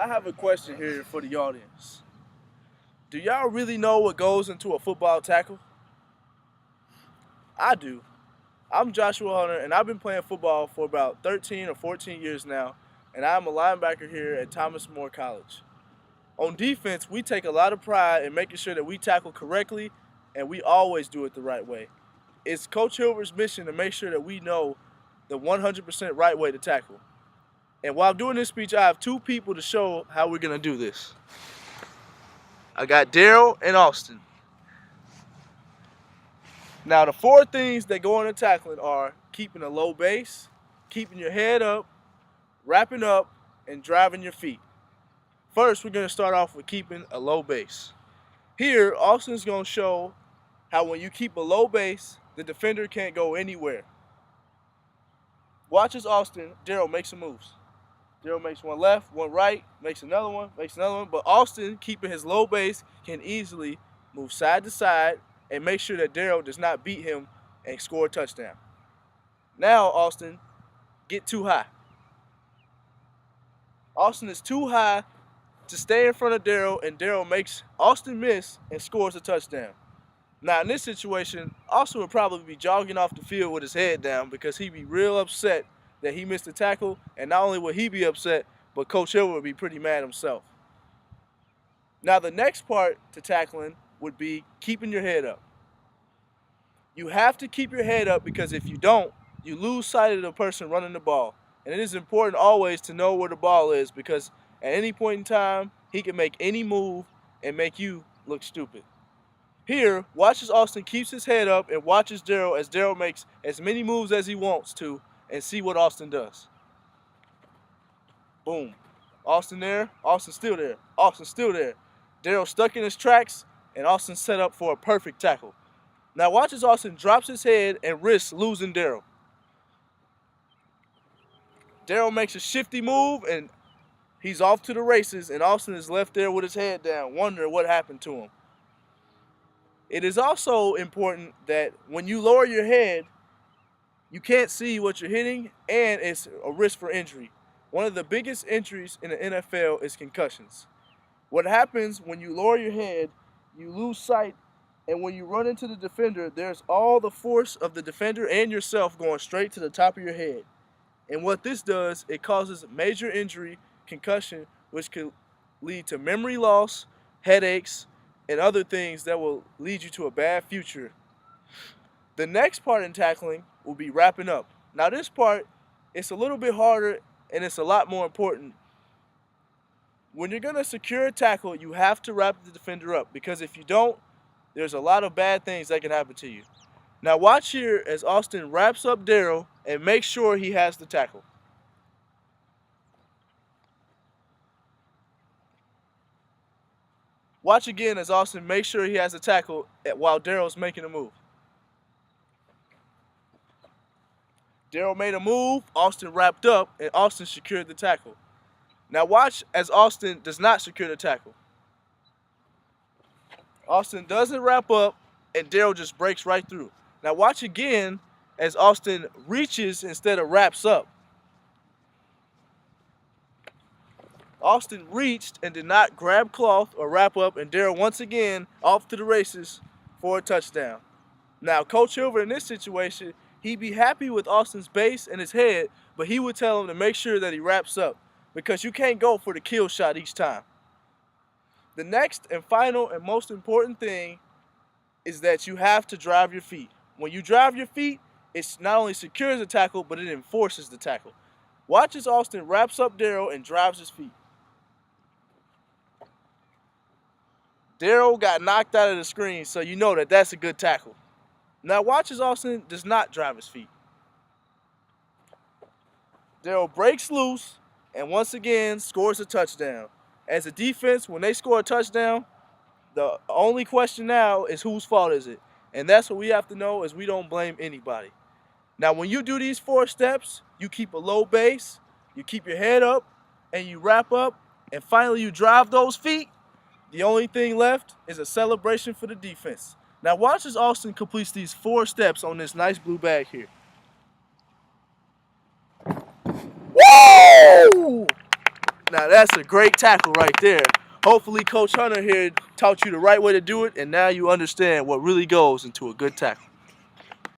I have a question here for the audience. Do y'all really know what goes into a football tackle? I do. I'm Joshua Hunter, and I've been playing football for about 13 or 14 years now, and I'm a linebacker here at Thomas More College. On defense, we take a lot of pride in making sure that we tackle correctly, and we always do it the right way. It's Coach Hilbert's mission to make sure that we know the 100% right way to tackle. And while doing this speech, I have two people to show how we're going to do this. I got Daryl and Austin. Now, the four things that go into tackling are keeping a low base, keeping your head up, wrapping up, and driving your feet. First, we're going to start off with keeping a low base. Here, Austin's going to show how when you keep a low base, the defender can't go anywhere. Watch as Daryl makes some moves. Daryl makes one left, one right, makes another one, but Austin, keeping his low base, can easily move side to side and make sure that Daryl does not beat him and score a touchdown. Now, Austin, get too high. Austin is too high to stay in front of Daryl, and Daryl makes Austin miss and scores a touchdown. Now, in this situation, Austin would probably be jogging off the field with his head down because he'd be real upset that he missed the tackle, and not only would he be upset, but Coach Hilbert would be pretty mad himself. Now, the next part to tackling would be keeping your head up. You have to keep your head up because if you don't, you lose sight of the person running the ball. And it is important always to know where the ball is because at any point in time, he can make any move and make you look stupid. Here, watch as Austin keeps his head up and watches Daryl as Daryl makes as many moves as he wants to and see what Austin does. Boom. Austin there, Austin still there, Austin still there. Daryl stuck in his tracks and Austin set up for a perfect tackle. Now watch as Austin drops his head and risks losing Daryl. Daryl makes a shifty move and he's off to the races and Austin is left there with his head down, wondering what happened to him. It is also important that when you lower your head, you can't see what you're hitting and it's a risk for injury. One of the biggest injuries in the NFL is concussions. What happens when you lower your head, you lose sight, and when you run into the defender, there's all the force of the defender and yourself going straight to the top of your head. And what this does, it causes major injury, concussion, which could lead to memory loss, headaches, and other things that will lead you to a bad future. The next part in tackling will be wrapping up. Now this part, it's a little bit harder and it's a lot more important. When you're going to secure a tackle, you have to wrap the defender up because if you don't, there's a lot of bad things that can happen to you. Now watch here as Austin wraps up Daryl and makes sure he has the tackle. Watch again as Austin makes sure he has the tackle while Daryl's making a move. Daryl made a move, Austin wrapped up, and Austin secured the tackle. Now watch as Austin does not secure the tackle. Austin doesn't wrap up, and Daryl just breaks right through. Now watch again as Austin reaches instead of wraps up. Austin reached and did not grab cloth or wrap up, and Daryl once again off to the races for a touchdown. Now, Coach Hilbert in this situation, he'd be happy with Austin's base and his head, but he would tell him to make sure that he wraps up because you can't go for the kill shot each time. The next and final and most important thing is that you have to drive your feet. When you drive your feet, it not only secures the tackle, but it enforces the tackle. Watch as Austin wraps up Daryl and drives his feet. Daryl got knocked out of the screen, so you know that that's a good tackle. Now watch as Austin does not drive his feet. Daryl breaks loose and once again scores a touchdown. As a defense, when they score a touchdown, the only question now is whose fault is it? And that's what we have to know is we don't blame anybody. Now when you do these 4 steps, you keep a low base, you keep your head up, and you wrap up, and finally you drive those feet. The only thing left is a celebration for the defense. Now watch as Austin completes these 4 steps on this nice blue bag here. Woo! Now Now that's a great tackle right there. Hopefully Coach Hunter here taught you the right way to do it, and now you understand what really goes into a good tackle.